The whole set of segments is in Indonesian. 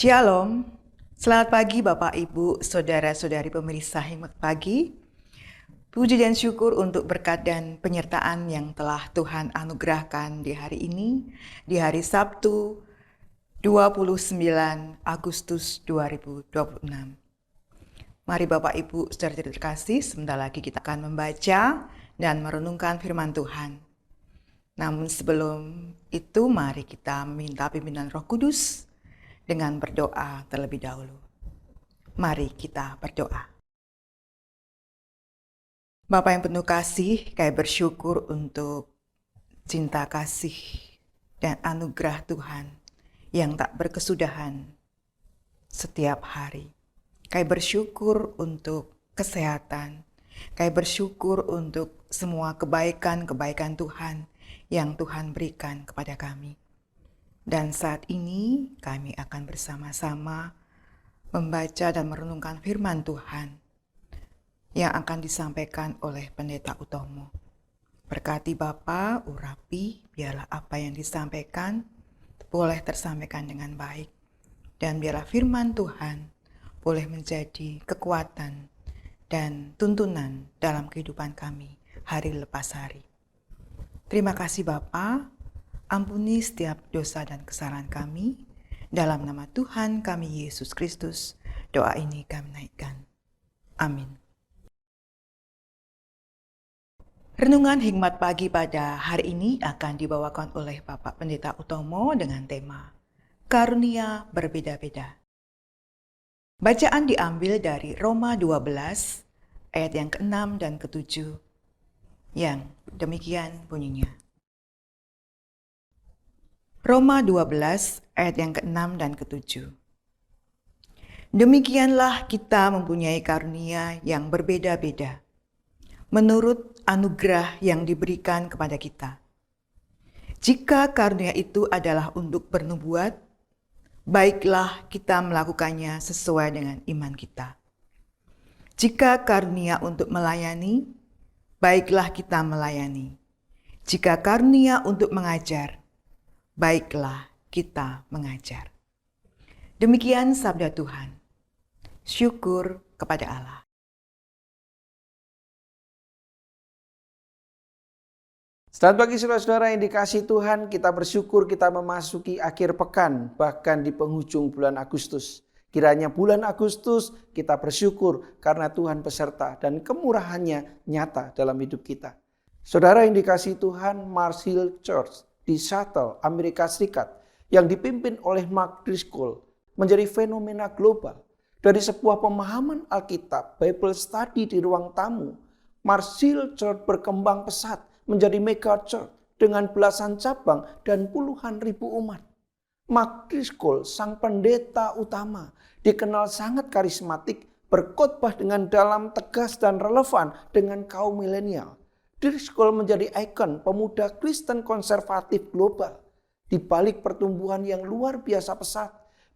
Shalom, selamat pagi Bapak Ibu, Saudara-saudari pemirsa Hikmat Pagi. Puji dan syukur untuk berkat dan penyertaan yang telah Tuhan anugerahkan di hari ini, di hari Sabtu 29 Agustus 2026. Mari Bapak Ibu, saudara terkasih, sebentar lagi kita akan membaca dan merenungkan firman Tuhan. Namun sebelum itu, mari kita minta pimpinan Roh Kudus dengan berdoa terlebih dahulu. Mari kita berdoa. Bapa yang penuh kasih, kami bersyukur untuk cinta kasih dan anugerah Tuhan yang tak berkesudahan setiap hari. Kami bersyukur untuk kesehatan. Kami bersyukur untuk semua kebaikan-kebaikan Tuhan yang Tuhan berikan kepada kami. Dan saat ini kami akan bersama-sama membaca dan merenungkan firman Tuhan yang akan disampaikan oleh Pendeta Utomo. Berkati Bapa, urapi, biarlah apa yang disampaikan boleh tersampaikan dengan baik. Dan biarlah firman Tuhan boleh menjadi kekuatan dan tuntunan dalam kehidupan kami hari lepas hari. Terima kasih Bapa. Ampuni setiap dosa dan kesalahan kami. Dalam nama Tuhan kami Yesus Kristus, doa ini kami naikkan. Amin. Renungan Hikmat Pagi pada hari ini akan dibawakan oleh Bapak Pendeta Utomo dengan tema Karunia Berbeda-Beda. Bacaan diambil dari Roma 12 ayat yang ke-6 dan ke-7 yang demikian bunyinya. Roma 12 ayat yang ke-6 dan ke-7. Demikianlah kita mempunyai karunia yang berbeda-beda, menurut anugerah yang diberikan kepada kita. Jika karunia itu adalah untuk bernubuat, baiklah kita melakukannya sesuai dengan iman kita. Jika karunia untuk melayani, baiklah kita melayani. Jika karunia untuk mengajar, baiklah kita mengajar. Demikian sabda Tuhan. Syukur kepada Allah. Selamat pagi saudara-saudara yang dikasihi Tuhan, kita bersyukur kita memasuki akhir pekan, bahkan di penghujung bulan Agustus. Kiranya bulan Agustus kita bersyukur karena Tuhan beserta dan kemurahannya nyata dalam hidup kita. Saudara yang dikasihi Tuhan, Mars Hill Church di Seattle, Amerika Serikat yang dipimpin oleh Mark Driscoll menjadi fenomena global. Dari sebuah pemahaman Alkitab, Bible study di ruang tamu, Mars Hill Church berkembang pesat menjadi mega church dengan belasan cabang dan puluhan ribu umat. Mark Driscoll, sang pendeta utama, dikenal sangat karismatik, berkhotbah dengan dalam, tegas dan relevan dengan kaum milenial. Driscoll menjadi ikon pemuda Kristen konservatif global. Di balik pertumbuhan yang luar biasa pesat,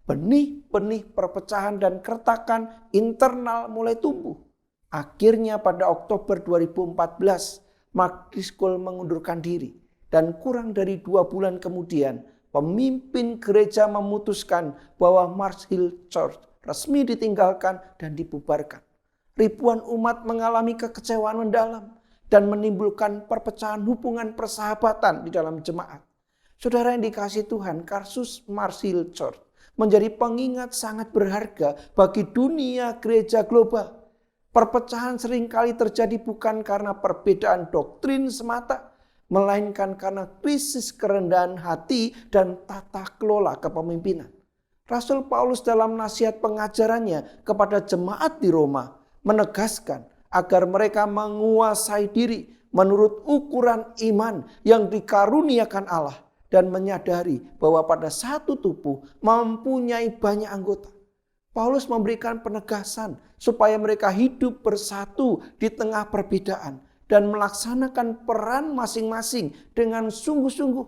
benih-benih perpecahan dan keretakan internal mulai tumbuh. Akhirnya pada Oktober 2014, Mark Driscoll mengundurkan diri. Dan kurang dari 2 bulan kemudian, pemimpin gereja memutuskan bahwa Mars Hill Church resmi ditinggalkan dan dibubarkan. Ribuan umat mengalami kekecewaan mendalam dan menimbulkan perpecahan hubungan persahabatan di dalam jemaat. Saudara yang dikasihi Tuhan, kasus Mars Hill Church menjadi pengingat sangat berharga bagi dunia gereja global. Perpecahan seringkali terjadi bukan karena perbedaan doktrin semata, melainkan karena krisis kerendahan hati dan tata kelola kepemimpinan. Rasul Paulus dalam nasihat pengajarannya kepada jemaat di Roma menegaskan agar mereka menguasai diri menurut ukuran iman yang dikaruniakan Allah dan menyadari bahwa pada satu tubuh mempunyai banyak anggota. Paulus memberikan penegasan supaya mereka hidup bersatu di tengah perbedaan dan melaksanakan peran masing-masing dengan sungguh-sungguh.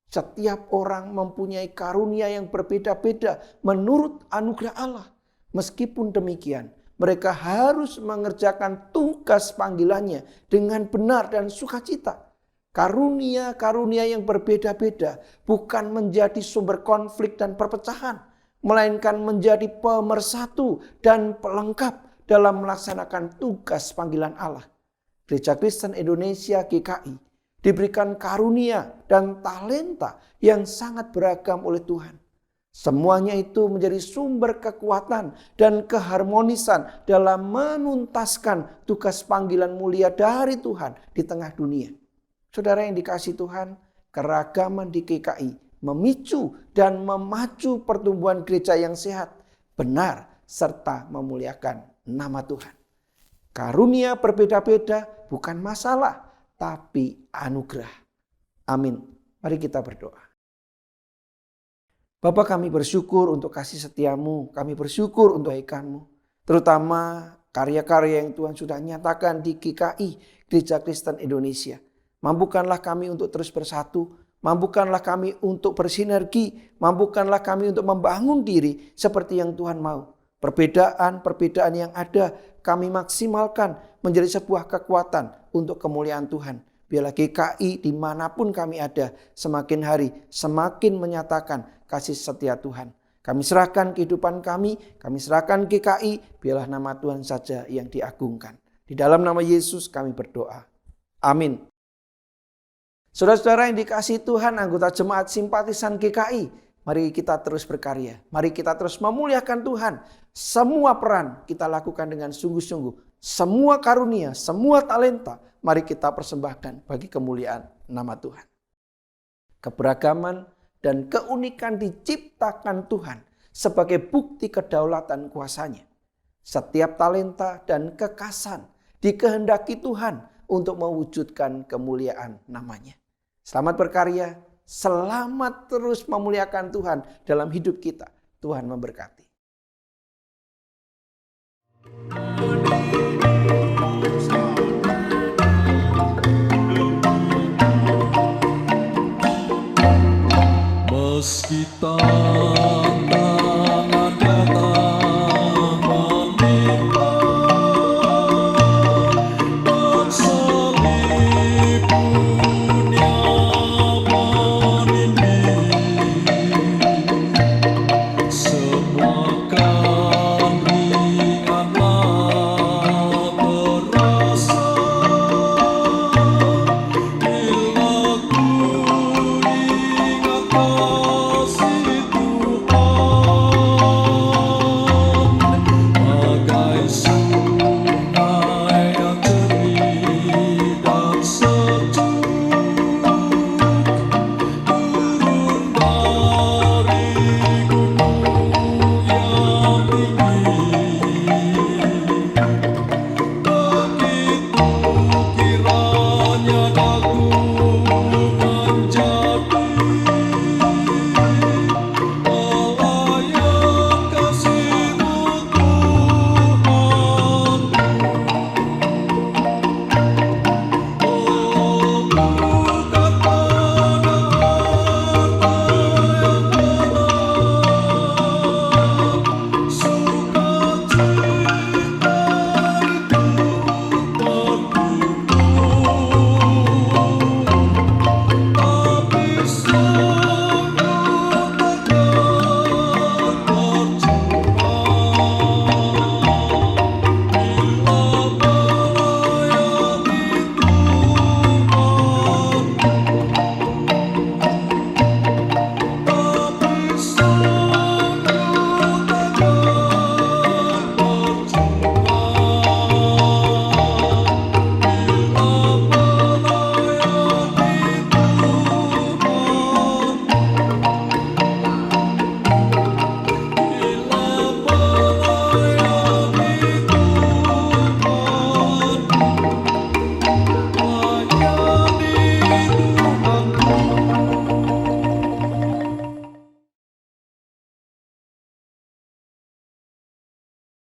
Setiap orang mempunyai karunia yang berbeda-beda menurut anugerah Allah. Meskipun demikian, mereka harus mengerjakan tugas panggilannya dengan benar dan sukacita. Karunia-karunia yang berbeda-beda bukan menjadi sumber konflik dan perpecahan, melainkan menjadi pemersatu dan pelengkap dalam melaksanakan tugas panggilan Allah. Gereja Kristen Indonesia GKI diberikan karunia dan talenta yang sangat beragam oleh Tuhan. Semuanya itu menjadi sumber kekuatan dan keharmonisan dalam menuntaskan tugas panggilan mulia dari Tuhan di tengah dunia. Saudara yang dikasihi Tuhan, keragaman di GKI memicu dan memacu pertumbuhan gereja yang sehat, benar, serta memuliakan nama Tuhan. Karunia berbeda-beda bukan masalah, tapi anugerah. Amin. Mari kita berdoa. Bapa, kami bersyukur untuk kasih setiamu, kami bersyukur untuk kebaikan-Mu, terutama karya-karya yang Tuhan sudah nyatakan di GKI, Gereja Kristen Indonesia. Mampukanlah kami untuk terus bersatu, mampukanlah kami untuk bersinergi, mampukanlah kami untuk membangun diri seperti yang Tuhan mau. Perbedaan-perbedaan yang ada kami maksimalkan menjadi sebuah kekuatan untuk kemuliaan Tuhan. Biarlah GKI dimanapun kami ada semakin hari semakin menyatakan kasih setia Tuhan. Kami serahkan kehidupan kami serahkan GKI, biarlah nama Tuhan saja yang diagungkan. Di dalam nama Yesus kami berdoa. Amin. Saudara-saudara yang dikasihi Tuhan, anggota jemaat simpatisan GKI, mari kita terus berkarya. Mari kita terus memuliakan Tuhan. Semua peran kita lakukan dengan sungguh-sungguh. Semua karunia, semua talenta, mari kita persembahkan bagi kemuliaan nama Tuhan. Keberagaman dan keunikan diciptakan Tuhan sebagai bukti kedaulatan kuasa-Nya. Setiap talenta dan kekasan dikehendaki Tuhan untuk mewujudkan kemuliaan nama-Nya. Selamat berkarya, selamat terus memuliakan Tuhan dalam hidup kita. Tuhan memberkati. Meski tak